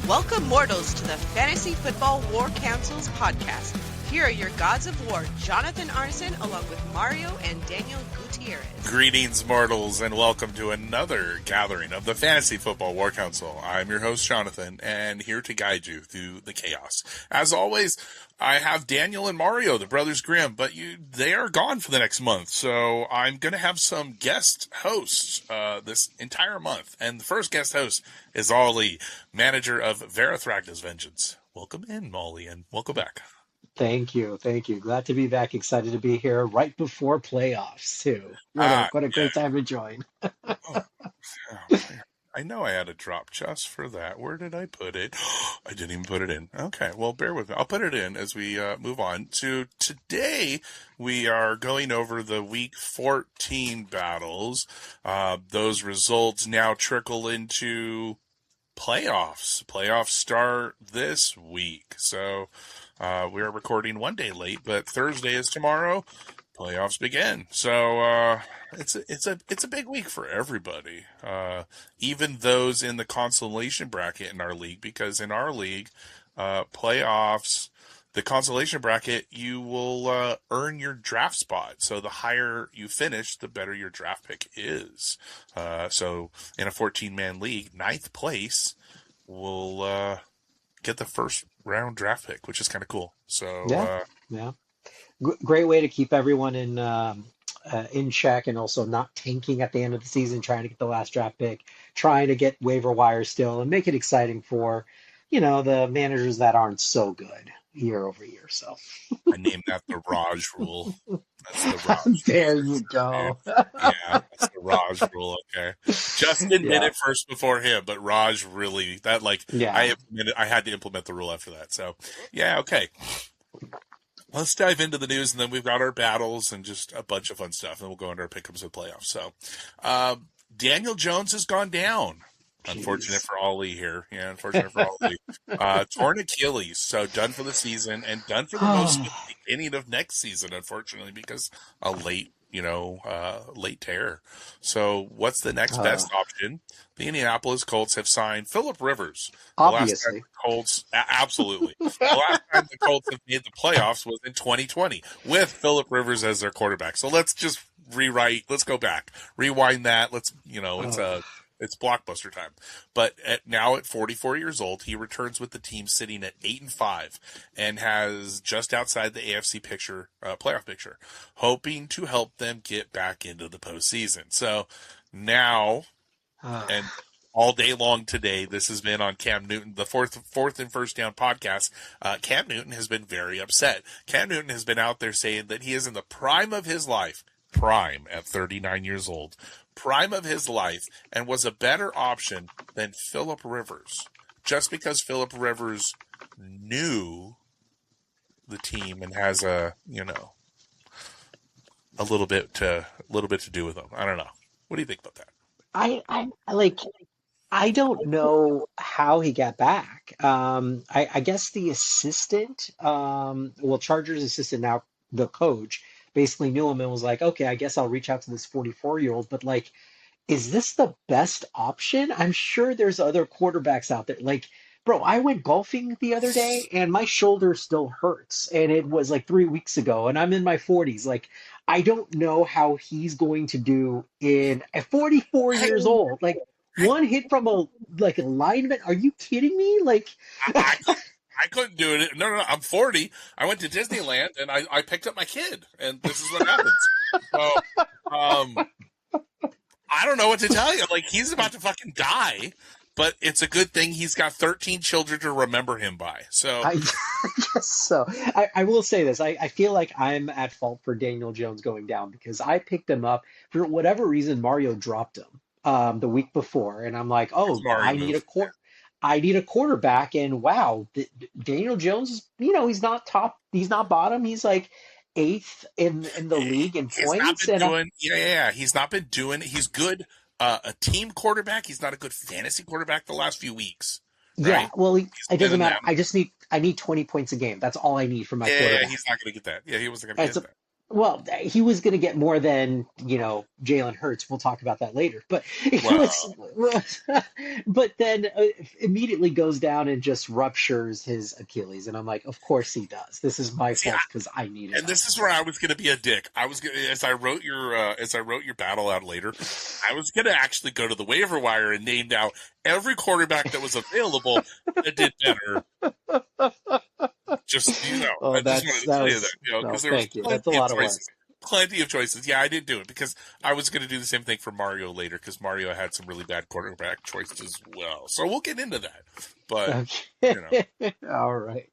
Welcome, mortals, to the Fantasy Football War Council's podcast. Here are your gods of war, Jonathan Arneson, along with Mario and Daniel Gutierrez. Greetings, mortals, and welcome to another gathering of the Fantasy Football War Council. I'm your host, Jonathan, and here to guide you through the chaos. As always, I have Daniel and Mario, the Brothers Grimm, but they are gone for the next month, so I'm going to have some guest hosts this entire month. And the first guest host is Ollie, manager of Verathragna's Vengeance. Welcome in, Ollie, and welcome back. Thank you. Glad to be back. Excited to be here right before playoffs, too. What a great time to join. I know I had a drop just for that. Where did I put it? I didn't even put it in. Okay, well, bear with me. I'll put it in as we move on. To today, we are going over the Week 14 battles. Those results now trickle into playoffs. Playoffs start this week. So we are recording one day late, but Thursday is tomorrow. Playoffs begin. So it's a big week for everybody, even those in the consolation bracket in our league, because in our league, playoffs, the consolation bracket, you will earn your draft spot. So the higher you finish, the better your draft pick is. So in a 14-man league, 9th place will get the first round draft pick, which is kind of cool. So yeah. Great way to keep everyone in check, and also not tanking at the end of the season, trying to get the last draft pick, trying to get waiver wires still, and make it exciting for, the managers that aren't so good year over year. So I named that the Raj rule. That's the Raj. There you go. Yeah, that's the Raj rule. Okay, Justin did it first before him, but Raj really I had to implement the rule after that. So yeah, okay. Let's dive into the news, and then we've got our battles and just a bunch of fun stuff, and we'll go into our pickups and playoffs. So, Daniel Jones has gone down. Jeez. Unfortunate for Ollie here. Yeah, unfortunate for Ollie. Torn Achilles, so done for the season, and done for the most of the beginning of next season, unfortunately, because a late tear. So what's the next best option? The Indianapolis Colts have signed Phillip Rivers. Obviously. Absolutely. The last time the Colts have made the playoffs was in 2020 with Phillip Rivers as their quarterback. So let's just let's go back. Rewind that. It's blockbuster time. But now at 44 years old, he returns with the team sitting at 8-5 and has just outside the AFC playoff picture, hoping to help them get back into the postseason. So now, and all day long today, this has been on Cam Newton, the fourth and first down podcast. Cam Newton has been very upset. Cam Newton has been out there saying that he is in the prime of his life, at 39 years old, prime of his life, and was a better option than Phillip Rivers, just because Phillip Rivers knew the team and has a little bit to do with them. I don't know. What do you think about that? I don't know how he got back. I guess the assistant, Chargers assistant, now the coach, basically knew him and was like, okay, I guess I'll reach out to this 44-year-old. But is this the best option? I'm sure there's other quarterbacks out there. Bro, I went golfing the other day and my shoulder still hurts. And it was 3 weeks ago, and I'm in my 40s. I don't know how he's going to do at 44 years old. One hit from a lineman. Are you kidding me? I couldn't do it. No, I'm 40. I went to Disneyland and I picked up my kid, and this is what happens. So, I don't know what to tell you. He's about to fucking die, but it's a good thing he's got 13 children to remember him by. So I guess so. I will say this. I feel like I'm at fault for Daniel Jones going down, because I picked him up for whatever reason. Mario dropped him the week before, and I'm like, I need a quarterback, and wow, Daniel Jones, he's not top, he's not bottom, he's 8th in the league in points. He's not been doing. He's good, a team quarterback. He's not a good fantasy quarterback the last few weeks. Right? Yeah, well, it doesn't matter. I need 20 points a game. That's all I need for my quarterback. Yeah, he's not going to get that. Yeah, he wasn't going to get that. Well, he was going to get more than, Jalen Hurts. We'll talk about that later. But it Well, but then immediately goes down and just ruptures his Achilles. And I'm like, of course he does. This is my see, fault because I needed and him. this is where I was going to be a dick. I was gonna, as I wrote your battle out later, I was going to actually go to the waiver wire and name down every quarterback that was available that did better. Just Oh, I just wanted to that tell you was that, no, because there was thank you. That's a plenty of lot of work. choices. Plenty of choices. Yeah, I didn't do it because I was going to do the same thing for Mario later because Mario had some really bad quarterback choices as well. So we'll get into that. But you know, Okay. All right.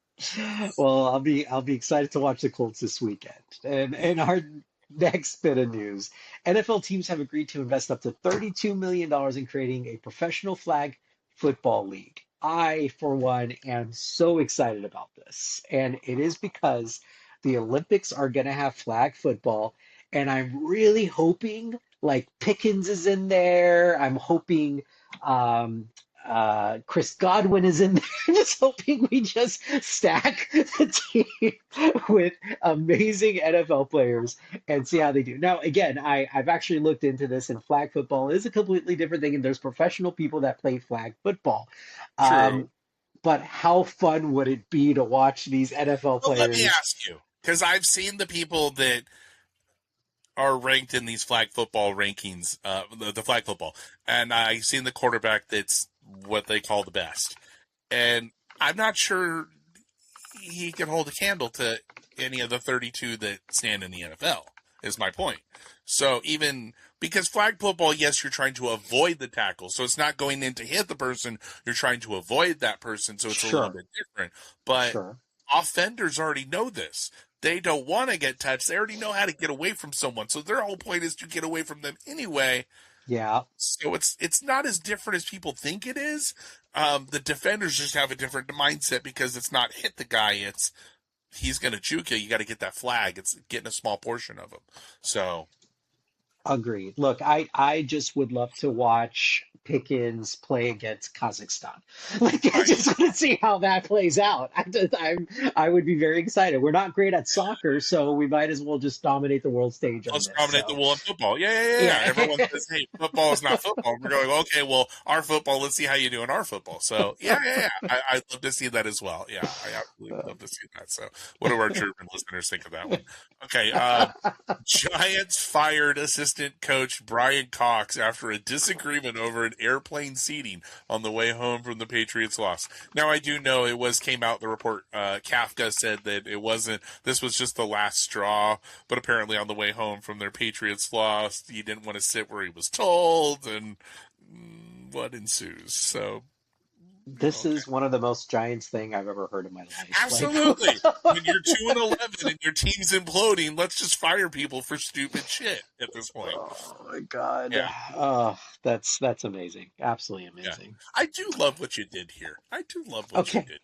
Well, I'll be excited to watch the Colts this weekend. And our next bit of news, NFL teams have agreed to invest up to $32 million in creating a professional flag football league. I, for one, am so excited about this. And it is because the Olympics are going to have flag football. And I'm really hoping like Pickens is in there. I'm hoping um, Chris Godwin is in there. I'm just hoping we just stack the team with amazing NFL players and see how they do. Now, again, I've actually looked into this, and flag football is a completely different thing, and there's professional people that play flag football. true. Um, but how fun would it be to watch these NFL Well, let me players? ask you, because I've seen the people that are ranked in these flag football rankings, the flag football, and I've seen the quarterback that's what they call the best, and I'm not sure he can hold a candle to any of the 32 that stand in the NFL, is my point. So even because flag football, yes, you're trying to avoid the tackle. So it's not going in to hit the person. You're trying to avoid that person. So it's a little Sure, bit different. But sure. offenders already know this. They don't want to get touched. They already know how to get away from someone. So their whole point is to get away from them anyway. Yeah, So it's not as different as people think it is. The defenders just have a different mindset because it's not hit the guy. It's he's going to juke you. You got to get that flag. It's getting a small portion of him. So agreed. Look, I just would love to watch Pickens play against Kazakhstan. Like, I right. just want to see how that plays out. I would be very excited. We're not great at soccer, so we might as well just dominate the world stage on Let's this. dominate the So, world in football. Yeah. yeah. Everyone says, hey, football is not football. We're going, okay, well, our football, let's see how you do in our football. So, yeah. I'd love to see that as well. Yeah, I absolutely would love to see that. So, what do our German listeners think of that one? Okay, Giants fired assistant coach Brian Cox after a disagreement over an airplane seating on the way home from the Patriots loss. Now, I do know came out the report, Kafka said that it wasn't, this was just the last straw, but apparently on the way home from their Patriots loss, he didn't want to sit where he was told, and what ensues. So, This okay. is one of the most Giants thing I've ever heard in my life. Like, Absolutely. When you're 2-11 and your team's imploding, let's just fire people for stupid shit at this point. oh my God. Yeah. Oh, that's amazing. Absolutely Yeah. amazing. I do love what you did here. I do love what you Okay. did.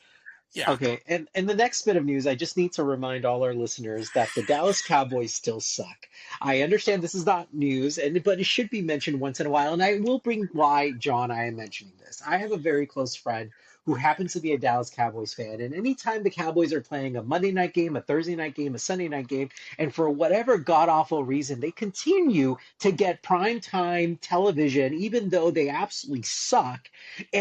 Yeah. Okay, and the next bit of news, I just need to remind all our listeners that the Dallas Cowboys still suck. I understand this is not news, but it should be mentioned once in a while, and I will bring why, John, I am mentioning this. I have a very close friend who happens to be a Dallas Cowboys fan, and anytime the Cowboys are playing a Monday night game, a Thursday night game, a Sunday night game, and for whatever god awful reason, they continue to get prime time television, even though they absolutely suck.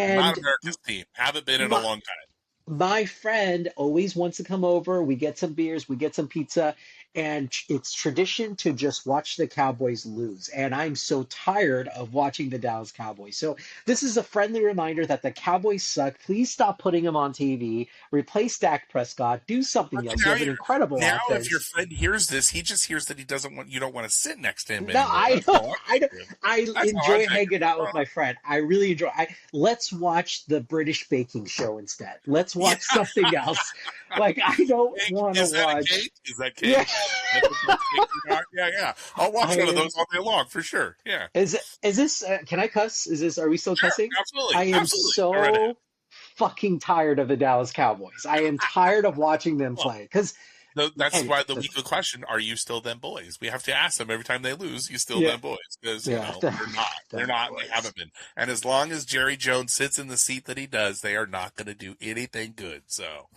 Not And America's team. Haven't been in a my, long time. my friend always wants to come over. We get some beers, we get some pizza, and it's tradition to just watch the Cowboys lose. And I'm so tired of watching the Dallas Cowboys. So this is a friendly reminder that the Cowboys suck. Please stop putting them on TV. Replace Dak Prescott. Do something Okay, else. You have an incredible now if your offense. friend hears this, he just hears that he doesn't want you don't want to sit next to him No, anymore. I That's don't. all I don't. I'm saying. I That's all I'm enjoy saying. hanging out with my friend. I really enjoy. Let's watch the British baking show instead. Let's Yeah. watch something else. Like I don't want to Is that a watch. cake? Is that Yeah, cake? That's what that cake you got? Yeah. I'll watch I one of am. those all day long for sure. Yeah. Is this? Can I cuss? Is this? Are we still Sure. cussing? I Absolutely. am Absolutely. Go right ahead. so fucking tired of the Dallas Cowboys. I am tired of watching them Well, play. Because that's anyway, why the weekly question: are you still them boys? We have to ask them every time they lose. You still yeah, them boys? Because yeah, they're not. They're them not. And they boys. haven't been. And as long as Jerry Jones sits in the seat that he does, they are not going to do anything good. So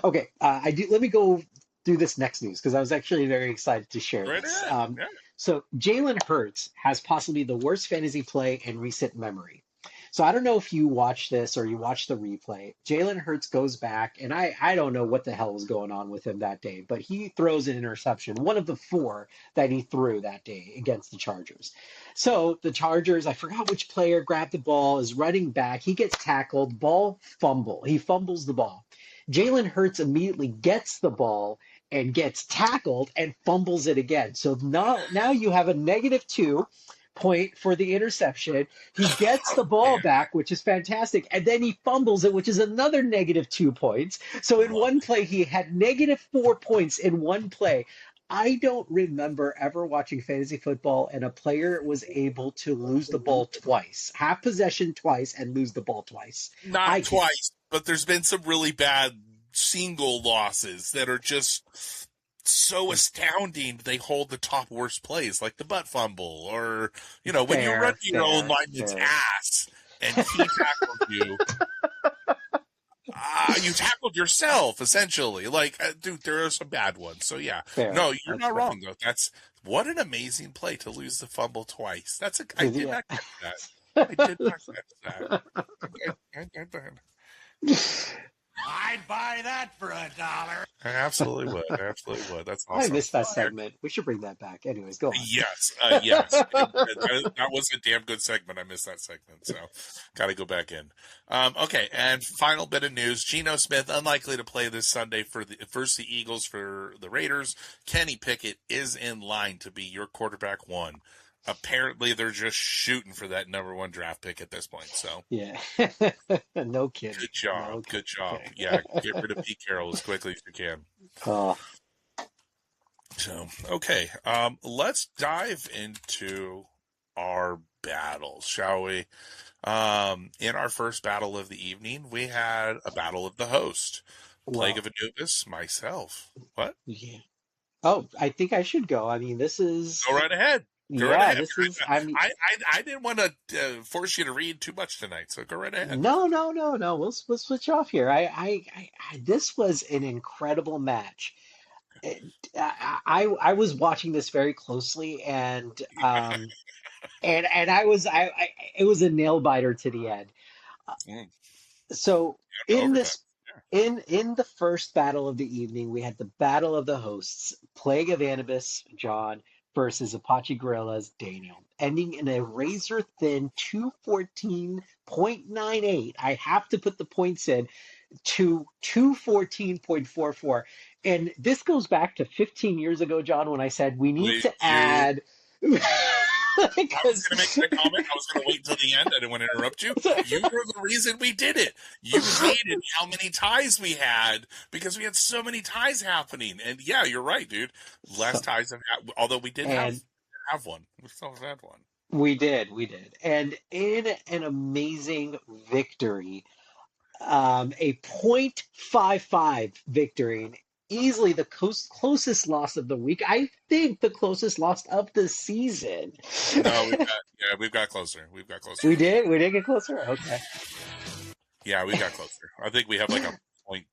Okay, I do. Let me go. do this next news because I was actually very excited to share Right this. ahead. Yeah. So Jalen Hurts has possibly the worst fantasy play in recent memory. So I don't know if you watch this or you watch the replay. Jalen Hurts goes back, and I don't know what the hell was going on with him that day, but he throws an interception, one of the four that he threw that day against the Chargers. So the Chargers, I forgot which player grabbed the ball, is running back. He gets tackled, ball fumble. He fumbles the ball. Jalen Hurts immediately gets the ball and gets tackled and fumbles it again. So now you have a -2 point for the interception. He gets the ball Man, back, which is fantastic, and then he fumbles it, which is another -2 points. So in love one play, he had -4 points in one play. I don't remember ever watching fantasy football and a player was able to lose the ball twice, have possession twice, and lose the ball twice. I not can't. twice, but there's been some really bad single losses that are just so astounding. They hold the top worst plays, like the butt fumble, or when you run Fair, your own fair, lineman's fair. ass and he tackles you. You tackled yourself, essentially. Like, dude, there are some bad ones. So, yeah. Fair. No, you're That's not fair. wrong, though. What an amazing play to lose the fumble twice. I did Yeah. not catch that. I did not catch that. I'd buy that for $1. I absolutely would. I absolutely would. That's I awesome. missed that segment. We should bring that back. Anyways, go on. Yes, yes. That was a damn good segment. I missed that segment, so got to go back in. Okay, and final bit of news: Geno Smith unlikely to play this Sunday for versus the Eagles for the Raiders. Kenny Pickett is in line to be your quarterback one. Apparently, they're just shooting for that #1 draft pick at this point. So, Yeah. No kidding. good job, No good job. kidding. Yeah, get rid of Pete Carroll as quickly as you can. Oh, So, okay, let's dive into our battles, shall we? In our first battle of the evening, we had a battle of the host. Plague well, of Anubis, myself. What? yeah. Oh, I think I should go. I mean, this is, Go right ahead. Go right yeah, ahead. this is, I mean, I didn't want to force you to read too much tonight, so go right ahead. no, no, no, no. We'll switch off here. This was an incredible match. I was watching this very closely, and it was a nail biter to the end. Mm, So yeah, in overtime. this in the first battle of the evening, we had the battle of the hosts, Plague of Anubis, John versus Apache Gorillas, Daniel, ending in a razor thin 214.98. I have to put the points in to 214.44. And this goes back to 15 years ago, John, when I said we need to add I was because going to make that comment. I was going to wait until the end. I didn't want to interrupt you. You were the reason we did it. You hated how many ties we had because we had so many ties happening. And yeah, you're right, dude. Less ties than although we did have one. We still had one. we did. And in an amazing victory, a .55 victory, and easily the closest loss of the week. I think the closest loss of the season. No, we've got closer. We've got closer. We did get closer. Okay. Yeah, we got closer. I think we have like a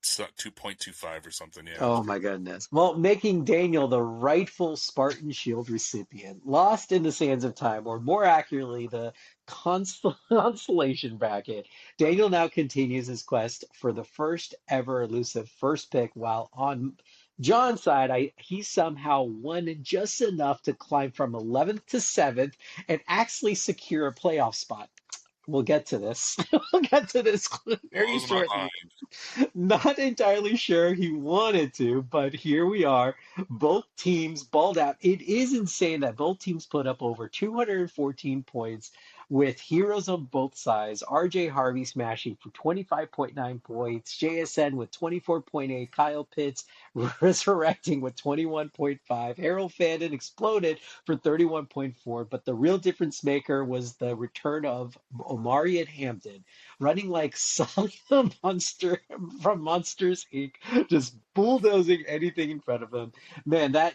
2.25 or something. Yeah. Oh my goodness. Well, making Daniel the rightful Spartan Shield recipient, lost in the sands of time, or more accurately, the constellation bracket. Daniel now continues his quest for the first ever elusive first pick, while on John's side, he somehow won just enough to climb from 11th to 7th and actually secure a playoff spot. We'll get to this. We'll get to this very Blows my shortly. mind. Not entirely sure he wanted to, but here we are. Both teams balled out. It is insane that both teams put up over 214 points with heroes on both sides. RJ Harvey smashing for 25.9 points, JSN with 24.8, Kyle Pitts resurrecting with 21.5, Harold Fandon exploded for 31.4, but the real difference maker was the return of Omari and Hampton running like Sully the Monster from Monsters Inc., just bulldozing anything in front of him. Man, that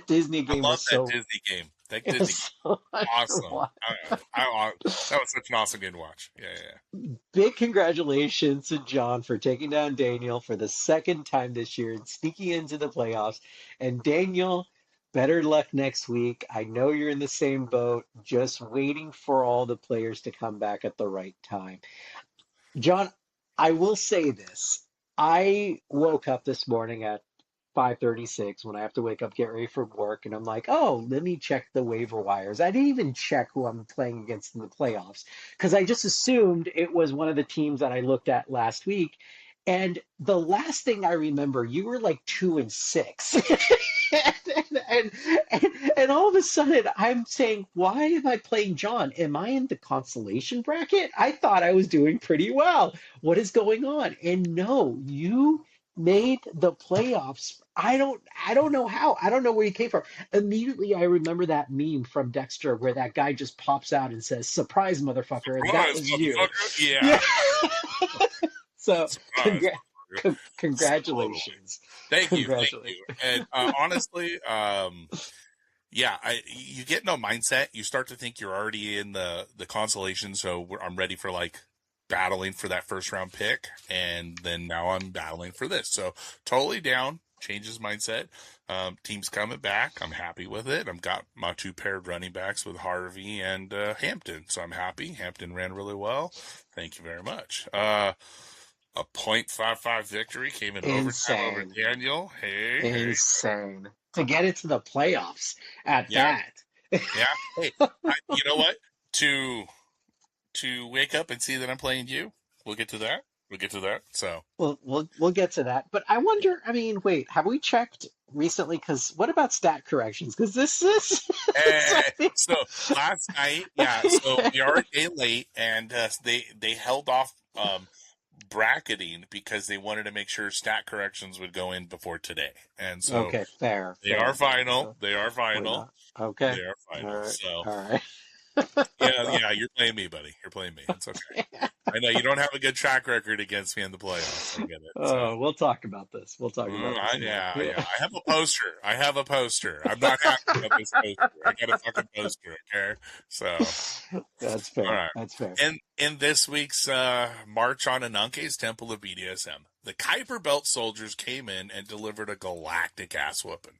Disney I game love was that so Disney game. That It Disney was so much to awesome. watch. That was such an awesome game to watch. Yeah, yeah, Big congratulations to John for taking down Daniel for the second time this year and sneaking into the playoffs. And Daniel, better luck next week. I know you're in the same boat, just waiting for all the players to come back at the right time. John, I will say this. I woke up this morning at 5:36 when I have to wake up, get ready for work, and I'm like, oh, let me check the waiver wires. I didn't even check who I'm playing against in the playoffs because I just assumed it was one of the teams that I looked at last week. And the last thing I remember, you were like 2-6. and, and all of a sudden, I'm saying, why am I playing John? Am I in the consolation bracket? I thought I was doing pretty well. What is going on? And no, you made the playoffs. I don't know how. I don't know where you came from. Immediately I remember that meme from Dexter where that guy just pops out and says, "Surprise, motherfucker," and that surprise, was you. motherfucker. Yeah, Yeah. So surprise, motherfucker. Totally. congratulations. Thank you, thank Congratulations. you. And honestly, yeah, you get no mindset. You start to think you're already in the consolation. So I'm ready for like battling for that first round pick, and then now I'm battling for this. So totally down. Changes mindset. Team's coming back. I'm happy with it. I've got my 2 paired running backs with Harvey and Hampton, so I'm happy. Hampton ran really well. Thank you very much. A .55 victory came in overtime over Insane. Daniel. Hey, hey. Insane. To get into the playoffs at Yeah, that. yeah. Hey, you know what? To wake up and see that I'm playing you, we'll get to that. We'll get to that. So, We'll get to that. But I wonder, I mean, wait, have we checked recently? Because what about stat corrections? Because this is something. so last night, yeah. So we are a day late, and they held off bracketing because they wanted to make sure stat corrections would go in before today, and so Okay, fair, they fair. are final. So They are we're final. not. Okay. They are All final. right. So All right. yeah. You're playing me, buddy. You're playing me. It's okay. I know you don't have a good track record against me in the playoffs. I get it. So. Oh, we'll talk about this. We'll talk about this. Yeah. I have a poster. I'm not happy about this poster. I got a fucking poster, okay? So, That's all fair. right. That's fair. In this week's March on Ananke's Temple of BDSM, the Kuiper Belt soldiers came in and delivered a galactic ass whooping,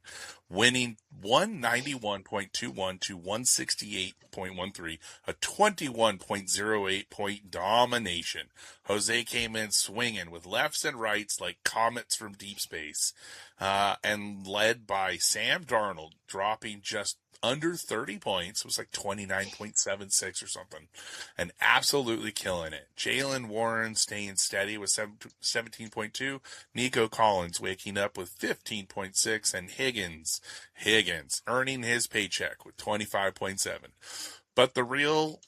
winning 191.21 to 168.13, a 21.08 point domination. Jose came in swinging with lefts and rights like comets from deep space, and led by Sam Darnold, dropping just under 30 points. It was like 29.76 or something, and absolutely killing it. Jalen Warren staying steady with 17.2. Nico Collins waking up with 15.6, and Higgins earning his paycheck with 25.7. But the real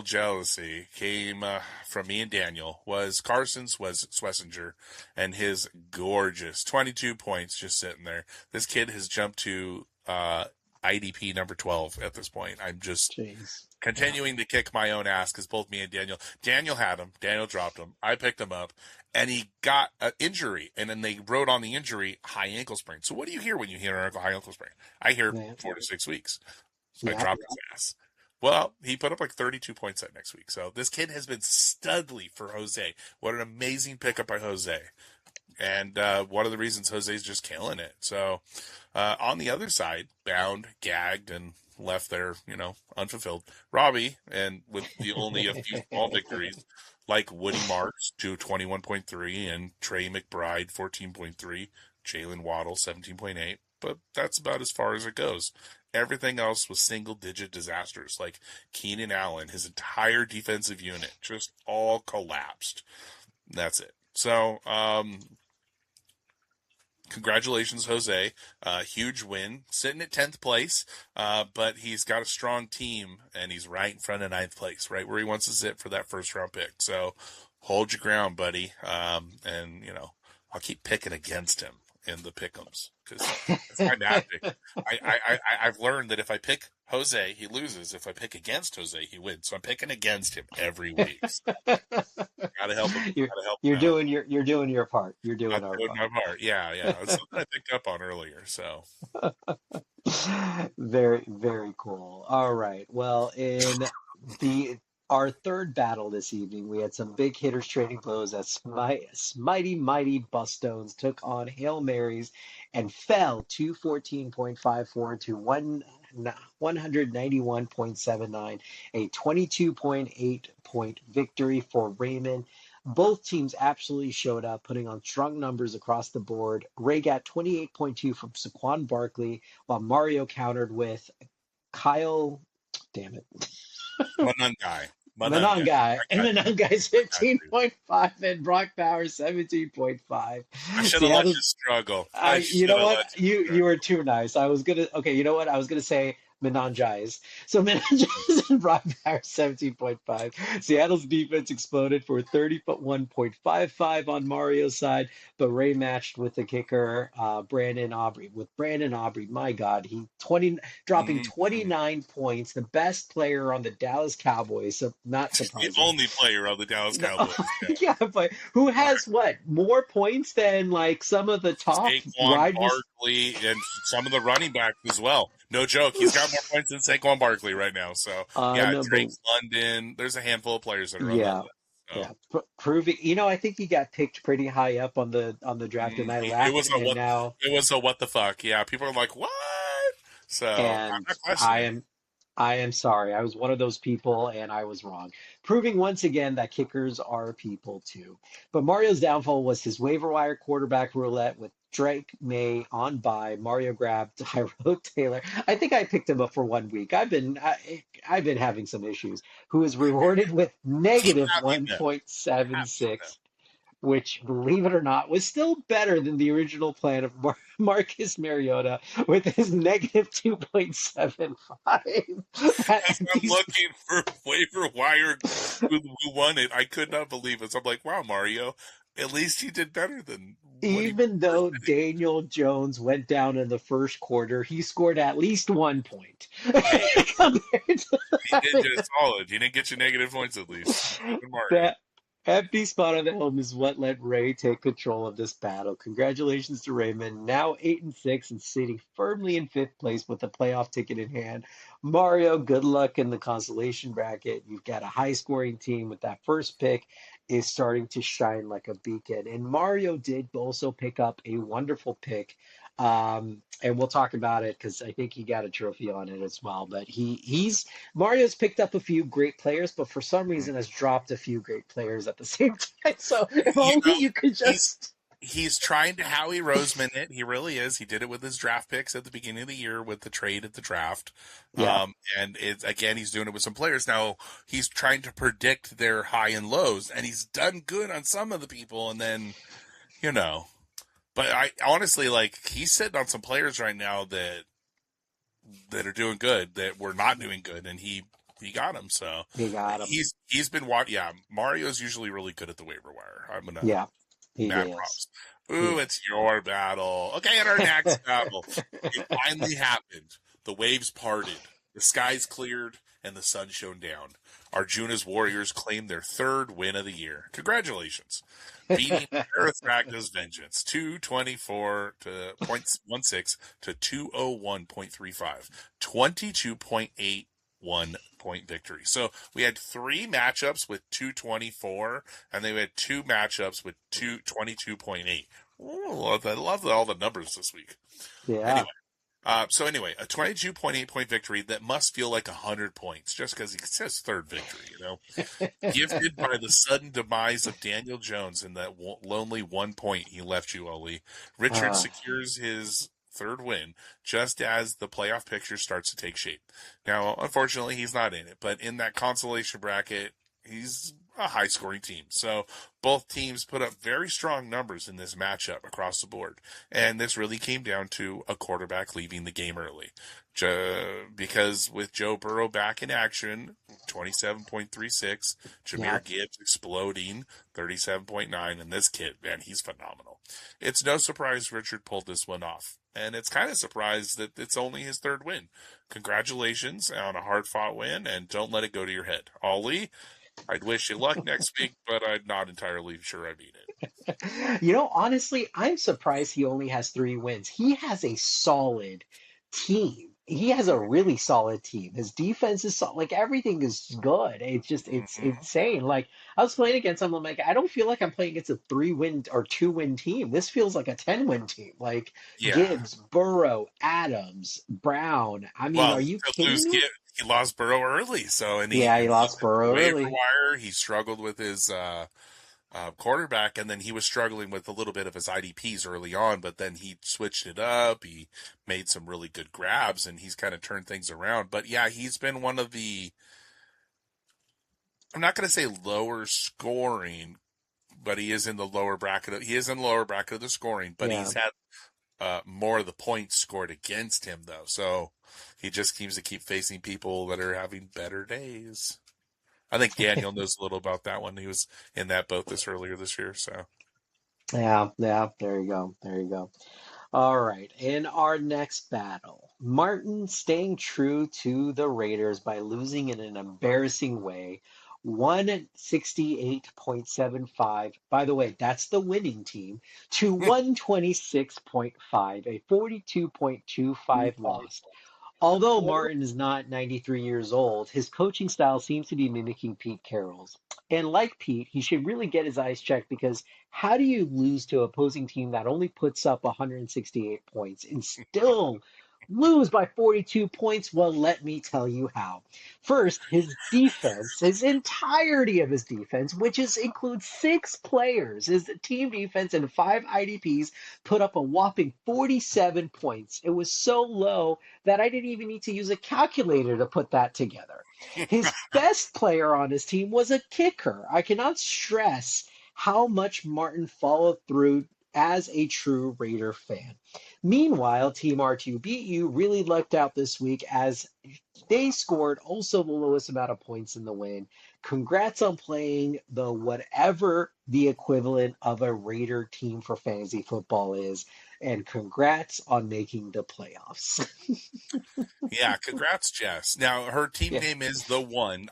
jealousy came from me and Daniel. Was Carson Swessinger and his gorgeous 22 points just sitting there. This kid has jumped to IDP number 12 at this point. I'm just Jeez. continuing to kick my own ass because both me and Daniel had him. Daniel dropped him. I picked him up, and he got an injury. And then they wrote on the injury high ankle sprain. So what do you hear when you hear a high ankle sprain? I hear Yeah. 4 to 6 weeks. So I Yeah. dropped his ass. Well, he put up like 32 points that next week. So this kid has been studly for Jose. What an amazing pickup by Jose. And one of the reasons Jose's just killing it. So on the other side, bound, gagged, and left there, unfulfilled. Robbie, and with only a few small victories, like Woody Marks to 21.3 and Trey McBride 14.3, Jalen Waddle 17.8. But that's about as far as it goes. Everything else was single-digit disasters, like Keenan Allen, his entire defensive unit, just all collapsed. That's it. So, congratulations, Jose. Huge win. Sitting at 10th place, but he's got a strong team, and he's right in front of 9th place, right where he wants to sit for that first-round pick. So, hold your ground, buddy. And, I'll keep picking against him in the pick'ems because it's my magic. I've learned that if I pick Jose, he loses. If I pick against Jose, he wins. So I'm picking against him every week. So gotta help him. You're doing your part. You're doing I'm our doing part. my part. Yeah. It's something I picked up on earlier. So Very, very cool. All right. Well, in the our third battle this evening, we had some big hitters trading blows as mighty Bustones took on Hail Marys and fell 214.54 to 191.79, a 22.8 point victory for Raymond. Both teams absolutely showed up, putting on strong numbers across the board. Ray got 28.2 from Saquon Barkley, while Mario countered with Kyle, damn it, Manungai. Manungai. Manangai, I and got you. Manangai's I got you. 15.5 and Brock Powers 17.5. I should have let you Seattle's struggle. I, I you should know have what? let you You struggle. were too nice. I was gonna. Okay, you know what? I was gonna say Menengies. So Menengies and Brock Bowers 17.5. Seattle's defense exploded for 31.55 on Mario's side, but Ray matched with the kicker, Brandon Aubrey. With Brandon Aubrey, my God, he 20 dropping Mhm. 29 points, the best player on the Dallas Cowboys. So not The surprising. only player of the Dallas No, Cowboys. Yeah. yeah, but who has what more points than like some of the top Saquon wide receivers? Barkley and some of the running backs as well. No joke. He's got more points than Saquon Barkley right now. So, yeah, Drake Unbelievable. London. There's a handful of players that are on that Yeah, list. So, yeah. Proving, I think he got picked pretty high up on the draft, and I it laughed. was a And what? now, It was a what the fuck? Yeah, people are like, what? So, I'm and not I questioning it. am I am sorry. I was one of those people and I was wrong. Proving once again that kickers are people too. But Mario's downfall was his waiver wire quarterback roulette with Drake May on bye. Mario grabbed Tyrod Taylor. I think I picked him up for 1 week. I've been having some issues. Who is rewarded with Keep negative having them. Having them. 1.76, which, believe it or not, was still better than the original plan of Marcus Mariota with his negative 2.75. That As I'm empty looking for waiver wire who won it, I could not believe it. So I'm like, wow, Mario, at least he did better than what he Even first though did. Daniel Jones went down in the first quarter, he scored at least 1 point Hey, compared to he did you a that. solid. He didn't get you negative points at least. Good Mario. That empty spot on the helm is what let Ray take control of this battle. Congratulations to Raymond, now 8-6 and sitting firmly in fifth place with a playoff ticket in hand. Mario, good luck in the consolation bracket. You've got a high scoring team with that first pick is starting to shine like a beacon. And Mario did also pick up a wonderful pick. And we'll talk about it because I think he got a trophy on it as well. But he's Mario's picked up a few great players, but for some reason has dropped a few great players at the same time. So if You only know, you could he's just, he's trying to Howie Roseman it. He really is. He did it with his draft picks at the beginning of the year with the trade at the draft. yeah, And it's again, he's doing it with some players now. He's trying to predict their high and lows, and he's done good on some of the people, and then you know. But I honestly like he's sitting on some players right now that are doing good that were not doing good, and he got them. So he got him. he's been watching. Yeah, Mario's usually really good at the waiver wire. I'm gonna Yeah, he mad is. props. He Ooh, it's your battle. Okay, in our next battle, it finally happened. The waves parted, the skies cleared, and the sun shone down. Arjuna's Warriors claimed their third win of the year. Congratulations. Beating Arathragna's Vengeance 224 to 0.16 to 201.35. 22.81 point victory. So we had three matchups with 224, and then we had two matchups with 222.8. I love all the numbers this week. yeah, Anyway, anyway, a 22.8 point victory that must feel like 100 points just because he says third victory, Gifted by the sudden demise of Daniel Jones in that lonely 1 point he left you, Oli. Richard uh, secures his third win just as the playoff picture starts to take shape. Now, unfortunately, he's not in it, but in that consolation bracket, he's a high scoring team. So both teams put up very strong numbers in this matchup across the board. And this really came down to a quarterback leaving the game early. Because with Joe Burrow back in action, 27.36, yeah, Jahmyr Gibbs exploding, 37.9, and this kid, man, he's phenomenal. It's no surprise Richard pulled this one off. And it's kind of surprised that it's only his third win. Congratulations on a hard-fought win, and don't let it go to your head. Ollie, I'd wish you luck next week, but I'm not entirely sure I mean it. Honestly, I'm surprised he only has 3 wins. He has a solid team. He has a really solid team. His defense is like everything is good. It's Hmm. insane. Like I was playing against him, I'm like, I don't feel like I'm playing against a 3-win or 2-win team. This feels like a 10-win team. Like Yeah. Gibbs, Burrow, Adams, Brown. I mean, Well, are you to kidding lose me? he lost Burrow early, so and Yeah, he he lost looked at the Burrow waiver early. wire. He struggled with his quarterback, and then he was struggling with a little bit of his IDPs early on. But then he switched it up. He made some really good grabs, and he's kind of turned things around. But yeah, he's been one of the. I'm not going to say lower scoring, but he is in the lower bracket. He is in the lower bracket of the scoring, but Yeah. he's had more of the points scored against him, though. So he just seems to keep facing people that are having better days. I think Daniel knows a little about that one. He was in that boat earlier this year. So Yeah, yeah, there you go. There you go. All right. In our next battle, Martin staying true to the Raiders by losing in an embarrassing way. 168.75. By the way, that's the winning team to 126.5, a 42.25 loss. Although Martin is not 93 years old, his coaching style seems to be mimicking Pete Carroll's. And like Pete, he should really get his eyes checked because how do you lose to an opposing team that only puts up 168 points and still lose by 42 points? Well, let me tell you how. First, his defense, his entirety of his defense, includes 6 players, his team defense and 5 IDPs, put up a whopping 47 points. It was so low that I didn't even need to use a calculator to put that together. His best player on his team was a kicker. I cannot stress how much Martin followed through as a true Raider fan. Meanwhile, Team R2BU really lucked out this week as they scored also the lowest amount of points in the win. Congrats on playing the whatever the equivalent of a Raider team for fantasy football is, and congrats on making the playoffs. yeah, congrats, Jess. Now her team Yeah. name is the One.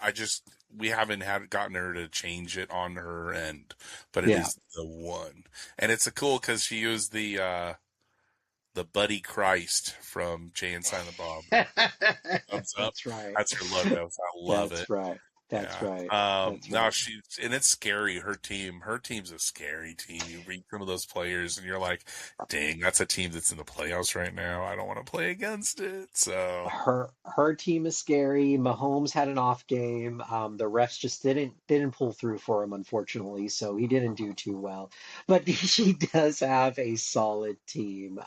We haven't had gotten her to change it on her end, but it Yeah. is the One, and it's a cool because she used the Buddy Christ from Jay and Silent Bob. Thumbs up. That's right. That's her logo. So I love it. That's right. That's Yeah. right. That's No, right. and it's scary. Her team's a scary team. You read some of those players and you're like, dang, that's a team that's in the playoffs right now. I don't want to play against it. So, Her team is scary. Mahomes had an off game. The refs just didn't pull through for him, unfortunately, so he didn't do too well. But she does have a solid team.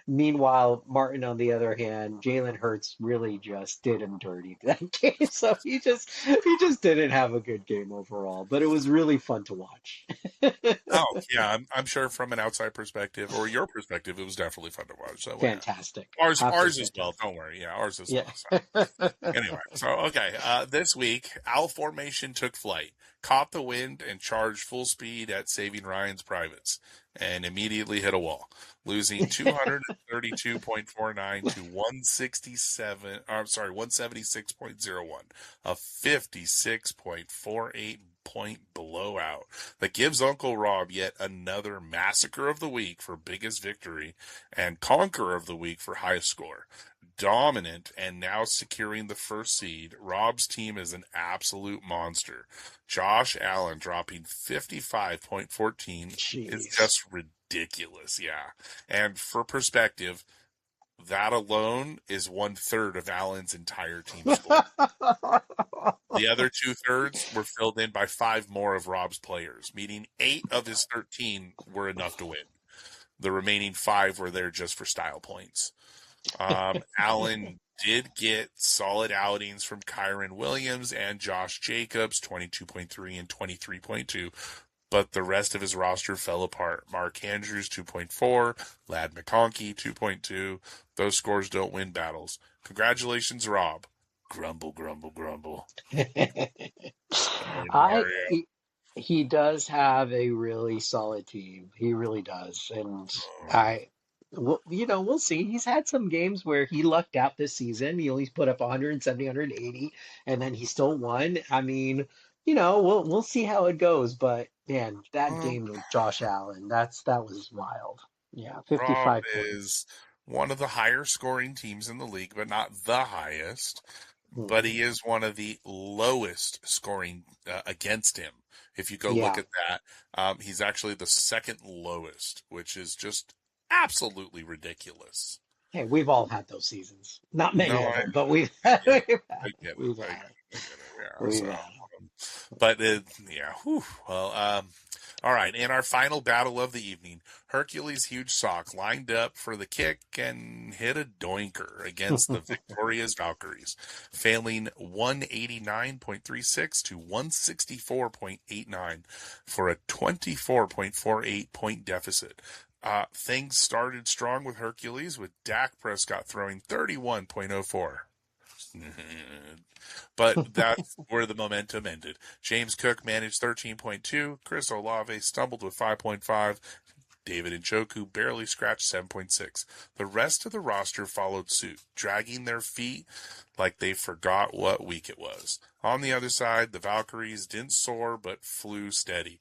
Meanwhile, Martin, on the other hand, Jalen Hurts really just did him dirty that game. So he just didn't have a good game overall. But it was really fun to watch. oh, yeah, I'm sure from an outside perspective or your perspective, it was definitely fun to watch. So, yeah. Fantastic. Ours Absolutely as well. fantastic. Don't worry. Yeah, ours as Yeah. well. So. Anyway, okay. This week, Owl Formation took flight, caught the wind, and charged full speed at Saving Ryan's privates, and immediately hit a wall, losing 232.49 to 167. I'm sorry, 176.01, a 56.48 point blowout that gives Uncle Rob yet another massacre of the week for biggest victory and conqueror of the week for highest score. Dominant and now securing the first seed, Rob's team is an absolute monster. Josh Allen dropping 55.14 is Jeez. just ridiculous, yeah. And for perspective, that alone is 1/3 of Allen's entire team score. The other 2/3 were filled in by 5 more of Rob's players, meaning 8 of his 13 were enough to win. The remaining 5 were there just for style points. Allen did get solid outings from Kyron Williams and Josh Jacobs, 22.3 and 23.2, but the rest of his roster fell apart. Mark Andrews, 2.4, Lad McConkey, 2.2. Those scores don't win battles. Congratulations, Rob. Grumble, grumble, grumble. And I Mario. he does have a really solid team. He really does, and I, well, we'll see. He's had some games where he lucked out this season. He only put up 170, 180, and then he still won. I mean, we'll see how it goes. But man, that Um, game with Josh Allen, that was wild. Yeah, Rob 55 is points. one of the higher scoring teams in the league, but not the highest. But he is one of the lowest scoring against him. If you go look at that, he's actually the second lowest, which is just absolutely ridiculous. Hey, we've all had those seasons. Not many of them, but we've I had get it. we've I had get it. Yeah, we've so, had but yeah. Whew. Well, all right. In our final battle of the evening, Hercules Huge Sock lined up for the kick and hit a doinker against the victorious Valkyries, failing 189.36 to 164.89 for a 24.48 point deficit. Things started strong with Hercules, with Dak Prescott throwing 31.04. But that's where the momentum ended. James Cook managed 13.2. Chris Olave stumbled with 5.5. David Njoku barely scratched 7.6. The rest of the roster followed suit, dragging their feet like they forgot what week it was. On the other side, the Valkyries didn't soar but flew steady.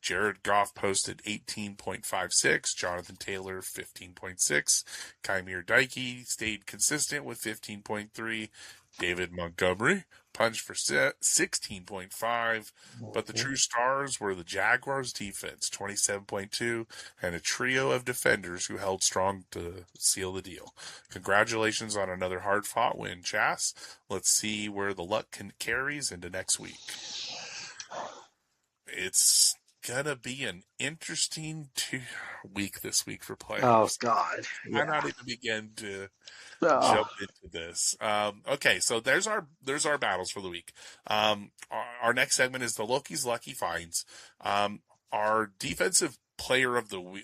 Jared Goff posted 18.56, Jonathan Taylor 15.6, Kymir Dike stayed consistent with 15.3, David Montgomery punched for 16.5, but the true stars were the Jaguars defense, 27.2, and a trio of defenders who held strong to seal the deal. Congratulations on another hard-fought win, Chas. Let's see where the luck carries into next week. It's gonna be an interesting week this week for playoffs. Oh God! I'm not even begin to jump into this. Okay, so there's our battles for the week. Our next segment is the Loki's Lucky Finds. Our defensive player of the week.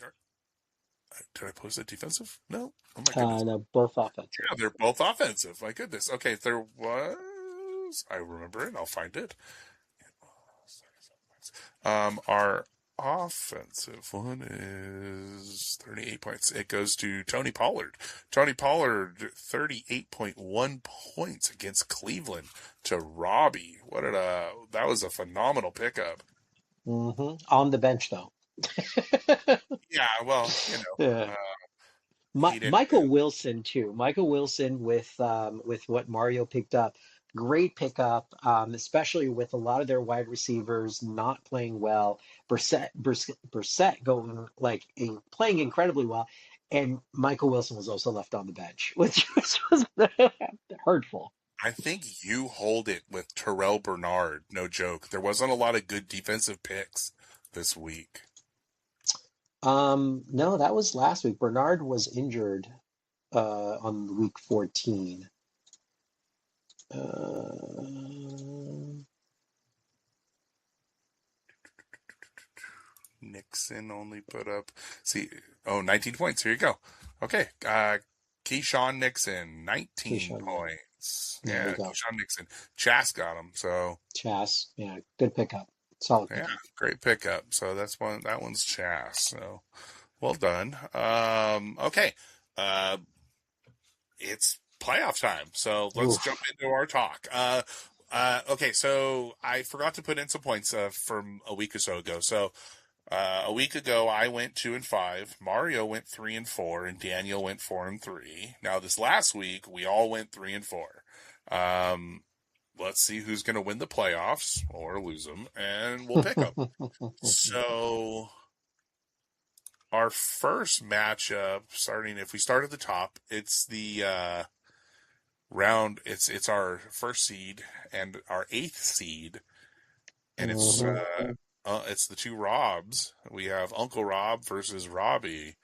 Did I post that defensive? No. Oh my goodness. No, both offensive. Yeah, they're both offensive. My goodness. Okay, there was. I remember it. I'll find it. Our offensive one is 38 points. It goes to Tony Pollard. Tony Pollard, 38.1 points against Cleveland to Robbie. That was a phenomenal pickup. On the bench, though. Yeah, well, Michael Wilson too. Michael Wilson with what Mario picked up. Great pickup, especially with a lot of their wide receivers not playing well. Brissett going playing incredibly well, and Michael Wilson was also left on the bench, which was hurtful. I think you hold it with Terrell Bernard. No joke. There wasn't a lot of good defensive picks this week. No, that was last week. Bernard was injured on week 14. Nixon only put up 19 points. Here you go. Okay. Keyshawn Nixon, 19 points. Yeah, Keyshawn Nixon. Chas got him. So Chas, yeah, good pickup. Solid pickup. Yeah, great pickup. So that one's Chas. So well done. Okay. It's playoff time. So let's jump into our talk. Okay, so I forgot to put in some points from a week or so ago. So a week ago, I went 2-5. Mario went 3-4, and Daniel went 4-3. Now this last week, we all went 3-4. Let's see who's going to win the playoffs or lose them, and we'll pick them. So our first matchup, if we start at the top, it's the round. It's our first seed and our 8th seed, and it's the two Robs. We have Uncle Rob versus Robbie.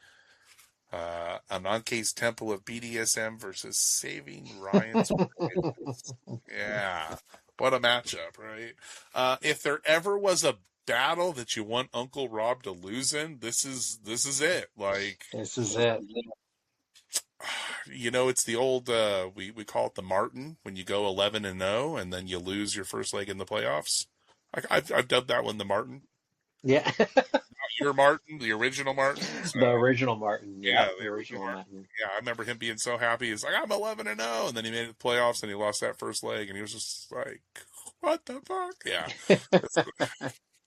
An uncased temple of BDSM versus Saving Ryan's Kids. Yeah, what a matchup, right? If there ever was a battle that you want Uncle Rob to lose in, this is it. This is it. It's the old we call it the Martin, when you go 11-0 and then you lose your first leg in the playoffs. I've dubbed that one the Martin. Yeah. Your Martin, the original Martin. So, the original Martin. Yeah, the original Martin. Yeah, I remember him being so happy. He's like, I'm 11-0, and then he made it to the playoffs and he lost that first leg, and he was just like, what the fuck? Yeah.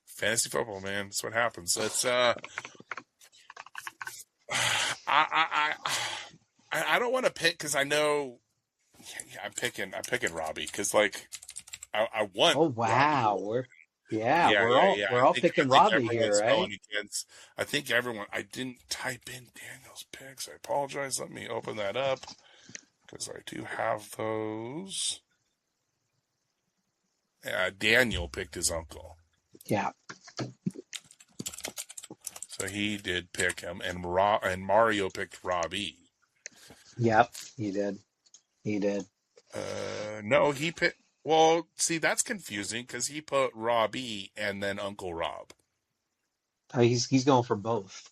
Fantasy football, man. That's what happens. It's I I don't want to pick because I know. Yeah, I'm picking Robbie because like I want Oh Robbie to wow, win. yeah, Yeah, we're yeah, all yeah. we're I all think I picking think Robbie here, everyone's right? going against. I think everyone. I didn't type in Daniel's picks. I apologize. Let me open that up because I do have those. Daniel picked his uncle, Yeah. so he did pick him, and Mario picked Robbie. Yep, he did. He did. No, he picked. Well, see, that's confusing because he put Robbie and then Uncle Rob. He's going for both.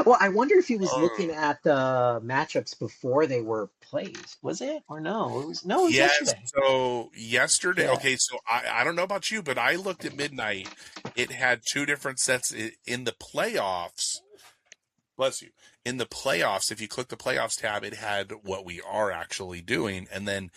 Well, I wonder if he was looking Oh, at the matchups before they were played. Was it or no? It was yes. yesterday. So yesterday, Yeah. okay. So I don't know about you, but I looked at midnight. It had two different sets in the playoffs. Bless you. In the playoffs, if you click the playoffs tab, it had what we are actually doing, and then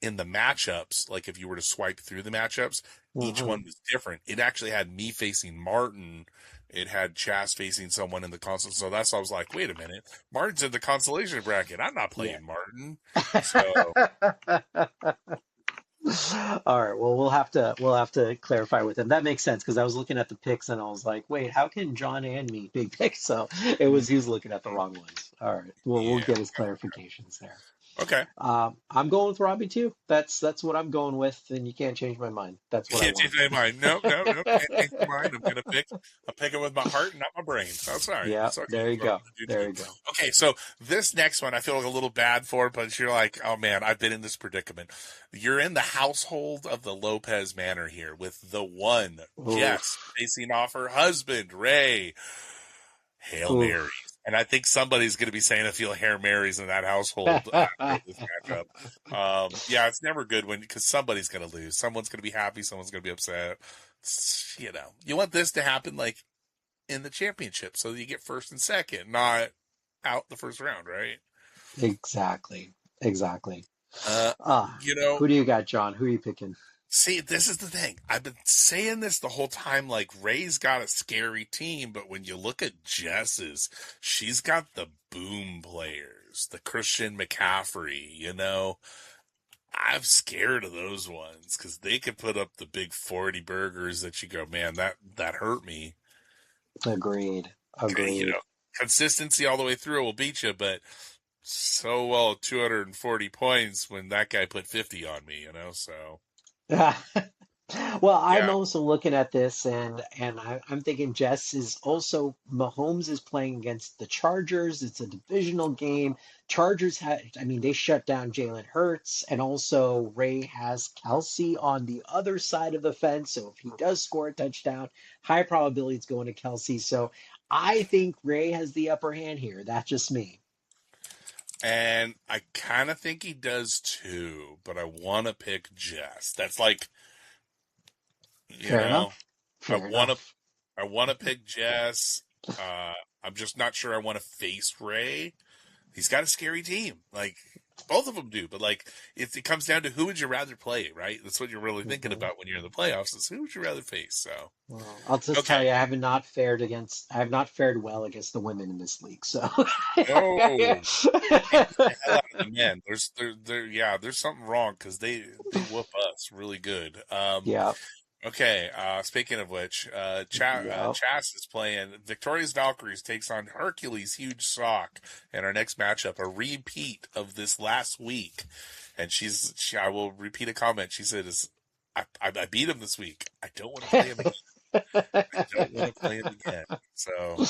in the matchups, like if you were to swipe through the matchups, each Hmm. one was different. It actually had me facing Martin. It had Chas facing someone in the console. So that's why I was like, wait a minute. Martin's in the consolation bracket. I'm not Yeah. playing Martin. So All right. Well, we'll have to clarify with him. That makes sense because I was looking at the picks and I was like, wait, how can John and me big picks? So he was looking at the wrong ones. All right. Well, we'll yeah. get his clarifications there. Okay. I'm going with Robbie too. That's what I'm going with, and you can't change my mind. That's what I Can't want. change my mind. No, no, no. Can't change my mind. I'm picking with my heart, not my brain. That's all right. Yeah, That's okay. there you That's what I'm go. gonna There do you too. go. Okay, so this next one I feel like a little bad for, but you're like, oh man, I've been in this predicament. You're in the household of the Lopez Manor here with the one Jess Oof. facing off her husband, Ray. Hail Marys. Oof. And I think somebody's going to be saying a few Hail Marys in that household after this matchup. Yeah, it's never good because somebody's going to lose. Someone's going to be happy. Someone's going to be upset. You want this to happen like in the championship so that you get first and second, not out the first round, right? Exactly. Exactly. Uh, Ah, you know, who do you got, John? Who are you picking? See, this is the thing. I've been saying this the whole time. Like, Ray's got a scary team, but when you look at Jess's, she's got the boom players, the Christian McCaffrey, I'm scared of those ones because they could put up the big 40 burgers that you go, man, that hurt me. Agreed. You Agreed. know, consistency all the way through will beat you, but so well 240 points when that guy put 50 on me, so Well, I'm yeah. also looking at this, and I'm thinking Jess is also Mahomes is playing against the Chargers. It's a divisional game. Chargers had, I mean, they shut down Jalen Hurts, and also Ray has Kelsey on the other side of the fence. So if he does score a touchdown, high probability it's going to Kelsey. So I think Ray has the upper hand here. That's just me. And I kind of think he does too, but I want to pick Jess. That's like, you Fair know, enough. I Fair want to, enough. I want to pick Jess. I'm just not sure I want to face Ray. He's got a scary team. Like both of them do, but like it comes down to who would you rather play, right? That's what you're really thinking Mhm. about when you're in the playoffs. Is who would you rather face? So Well, I'll just tell okay. you, I have not fared well against the women in this league. So, Oh, you beat the hell out of the men. There's something wrong because they whoop us really good. yeah, Okay, speaking of which, yeah. Chas is playing Victoria's Valkyries takes on Hercules Huge Sock in our next matchup, a repeat of this last week. And I will repeat a comment. She said, I beat him this week. I don't want to play him again. I don't want to play him again. So,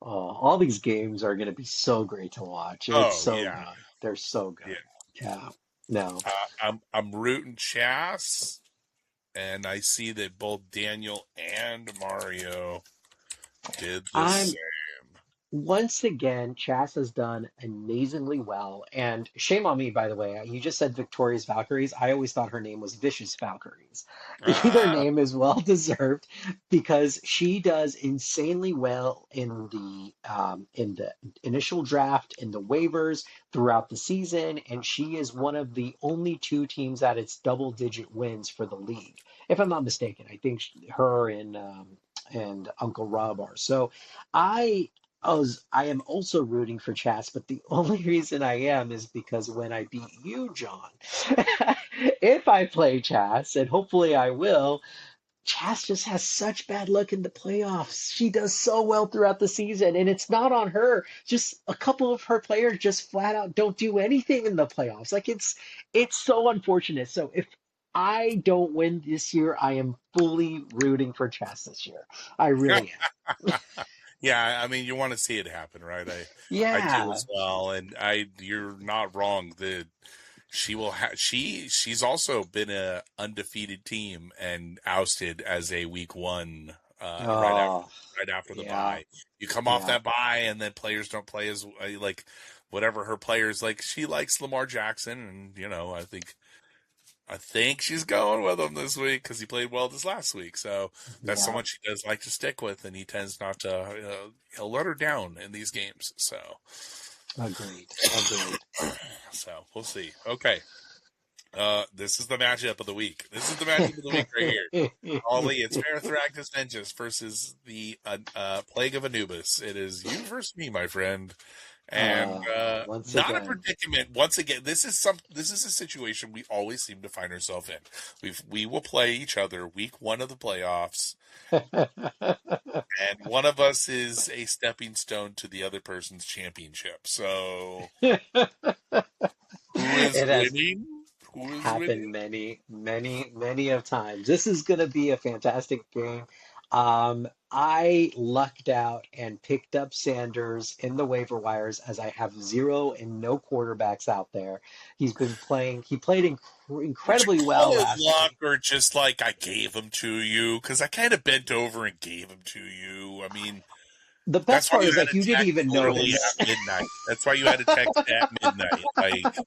Oh, all these games are going to be so great to watch. It's oh, so yeah, good. They're so yeah. good. Yeah. No. I'm rooting Chas, and I see that both Daniel and Mario did the I'm same. Once again, Chas has done amazingly well. And shame on me, by the way. You just said Victoria's Valkyries. I always thought her name was Vicious Valkyries. Either Ah, name is well deserved because she does insanely well in the initial draft, in the waivers throughout the season, and she is one of the only two teams that it's double-digit wins for the league, if I'm not mistaken. I think her and Uncle Rob are. So I. I am also rooting for Chas, but the only reason I am is because when I beat you, John, if I play Chas, and hopefully I will, Chas just has such bad luck in the playoffs. She does so well throughout the season, and it's not on her. Just a couple of her players just flat out don't do anything in the playoffs. Like it's so unfortunate. So if I don't win this year, I am fully rooting for Chas this year. I really am. Yeah, I mean, you want to see it happen, right? I do Yeah. as well, and you're not wrong. She's also been a undefeated team and ousted as a week one, Oh, right after the yeah. bye. You come off Yeah. that bye, and then players don't play as like whatever her players like. She likes Lamar Jackson, and I think she's going with him this week because he played well this last week. So that's Yeah. someone she does like to stick with, and he tends not to. He'll let her down in these games. So Agreed. Agreed. we'll see. Okay, this is the matchup of the week. This is the matchup of the week right here. Ollie, it's Parathractus Ventus versus the Plague of Anubis. It is you versus me, my friend. And Once not a again. predicament. Once again, this is a situation we always seem to find ourselves in. We will play each other week one of the playoffs, and one of us is a stepping stone to the other person's championship. So who is It has winning? Who is happened winning? many of times. This is going to be a fantastic game. I lucked out and picked up Sanders in the waiver wires as I have zero and no quarterbacks out there. He played Would you incredibly well call it last luck week. or just like I gave him to you? Because I kind of bent over and gave him to you. I mean, The that's best why part you is had like to you didn't text even know literally this. at midnight. That's why you had to text at midnight. Like,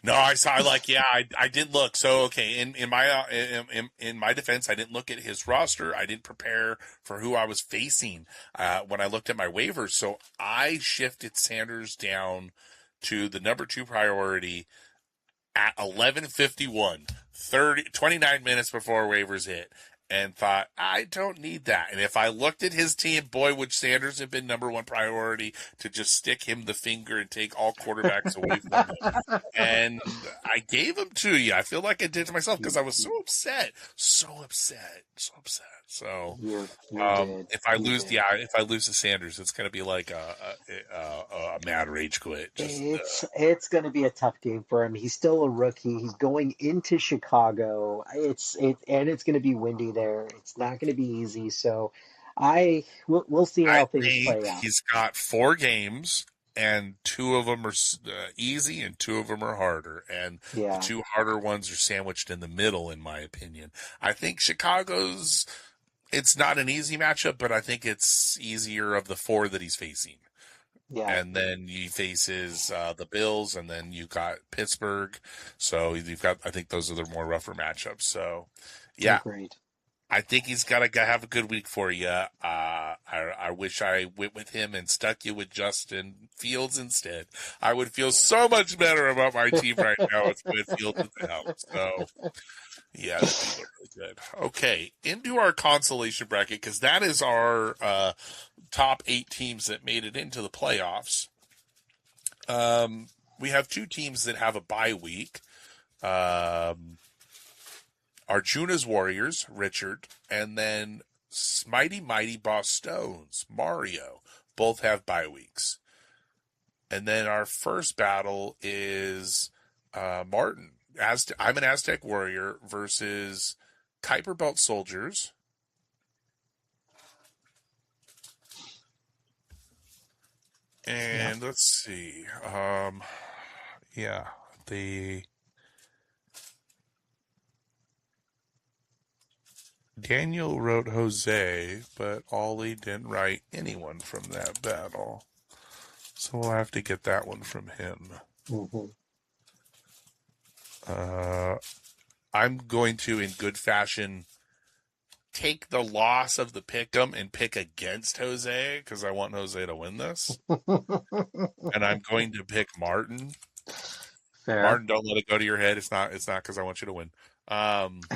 no, I saw. Like, yeah, I did look. So, okay, in my defense, I didn't look at his roster. I didn't prepare for who I was facing when I looked at my waivers. So I shifted Sanders down to the number 2 priority at 11:51, 29 minutes before waivers hit, and thought, I don't need that. And if I looked at his team, boy, would Sanders have been number 1 priority to just stick him the finger and take all quarterbacks away from him. And I gave him to you. I feel like I did to myself because I was so upset. So upset. So upset. So You did. if I You lose, did. yeah, if I lose to Sanders, it's going to be like a mad rage quit. Just It's going to be a tough game for him. He's still a rookie. He's going into Chicago. It's going to be windy there. It's not going to be easy. So we'll see I how things think play out. he's got 4 games, and 2 of them are easy, and 2 of them are harder. And the Yeah. 2 harder ones are sandwiched in the middle, in my opinion. I think Chicago's. It's not an easy matchup, but I think it's easier of the 4 that he's facing. Yeah. And then he faces the Bills, and then you got Pittsburgh. So you've got. I think those are the more rougher matchups. So, yeah, Agreed. I think he's got to have a good week for you. I wish I went with him and stuck you with Justin Fields instead. I would feel so much better about my team right now with Fields at the helm. So, yeah, that'd be really good. Okay, into our consolation bracket, because that is our top 8 teams that made it into the playoffs. We have 2 teams that have a bye week. Arjuna's Warriors, Richard, and then Mighty Boss Stones, Mario, both have bye weeks. And then our first battle is Martin. I'm an Aztec Warrior versus Kuiper Belt Soldiers. And let's see. Yeah, the Daniel wrote Jose, but Ollie didn't write anyone from that battle. So we'll have to get that one from him. Hmm. I'm going to, in good fashion, take the loss of the pick'em and pick against Jose because I want Jose to win this. And I'm going to pick Martin. Fair. Martin, don't let it go to your head. It's not because I want you to win.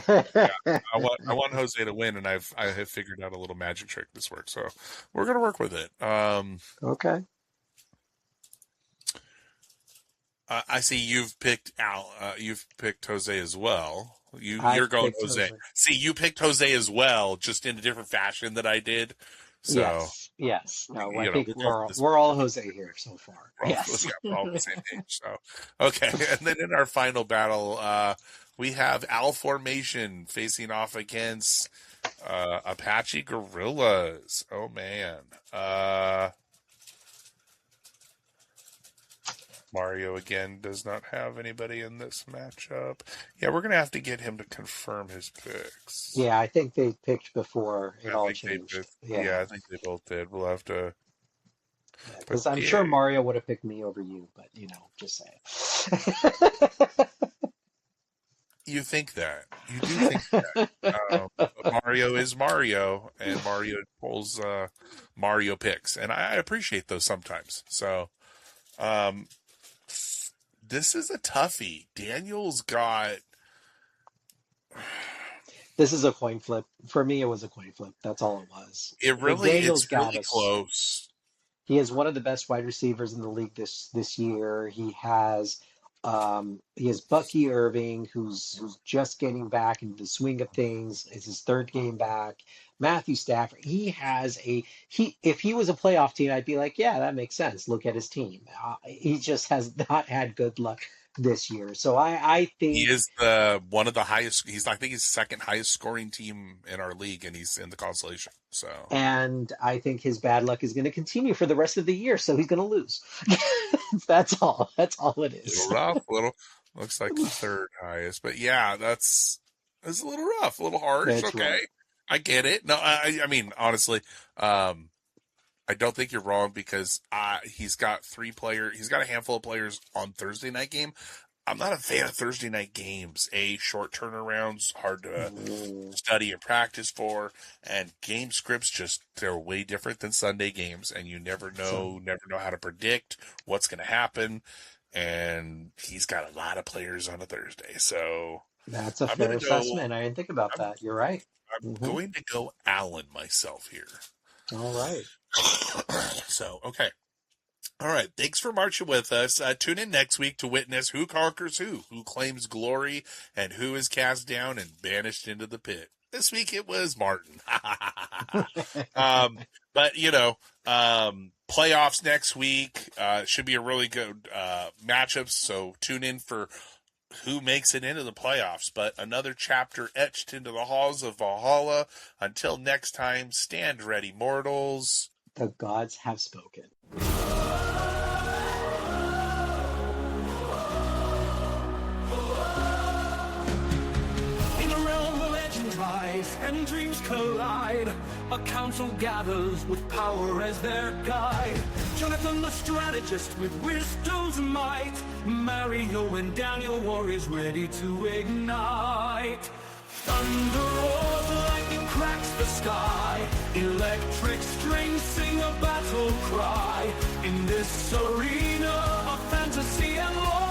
Yeah, I want Jose to win, and I have figured out a little magic trick this works, so we're gonna work with it. Okay. I see you've picked Al. You've picked Jose as well. You're I've going picked Jose. Jose. See, you picked Jose as well, just in a different fashion that I did. So Yes, yes. No, I you know, think we're all we're all Jose here so far. we're all, Yes. yeah, we're all on the same page. So okay, and then in our final battle, we have Al Formation facing off against Apache Gorillas. Oh man. Mario again does not have anybody in this matchup. Yeah, we're gonna have to get him to confirm his picks. Yeah, I think they picked before it I all think they changed. both. Yeah, Yeah, I think they both did. We'll have to. But because I'm yeah, sure Mario would have picked me over you, but just saying. you think that? You do think that? Mario is Mario, and Mario pulls Mario picks, and I appreciate those sometimes. So, um, this is a toughie. Daniel's got. This is a coin flip. For me, it was a coin flip. That's all it was. Daniel's It's got really us. close. He is one of the best wide receivers in the league this year. He has Bucky Irving, who's just getting back into the swing of things. It's his third game back. Matthew Stafford. If he was a playoff team, I'd be like, yeah, that makes sense. Look at his team. He just has not had good luck this year. So I He think. is one of the highest. I think he's second highest scoring team in our league, and he's in the consolation. So, And I think his bad luck is going to continue for the rest of the year, so he's going to lose. That's all. That's all it is. little rough. Looks like third highest, but yeah, it's a little rough, a little harsh. That's Okay, right. I get it. No, I mean honestly, I don't think you're wrong because he's got he's got a handful of players on Thursday night game. I'm not a fan of Thursday night games. Short turnarounds, hard to study and practice for, and game scripts they're way different than Sunday games, and you never know how to predict what's going to happen. And he's got a lot of players on a Thursday, so That's a I'm fair going to go. assessment. I didn't think about that. You're right. I'm going to go Allen myself here. All right. So okay. All right. Thanks for marching with us. Tune in next week to witness who conquers who claims glory, and who is cast down and banished into the pit. This week it was Martin. But, playoffs next week should be a really good matchup. So tune in for who makes it into the playoffs. But another chapter etched into the halls of Valhalla. Until next time, stand ready, mortals. The gods have spoken. And dreams collide. A council gathers with power as their guide. Jonathan the strategist with wisdom's might. Mario and Daniel warriors ready to ignite. Thunder roars, lightning cracks the sky. Electric strings sing a battle cry. In this arena of fantasy and lore,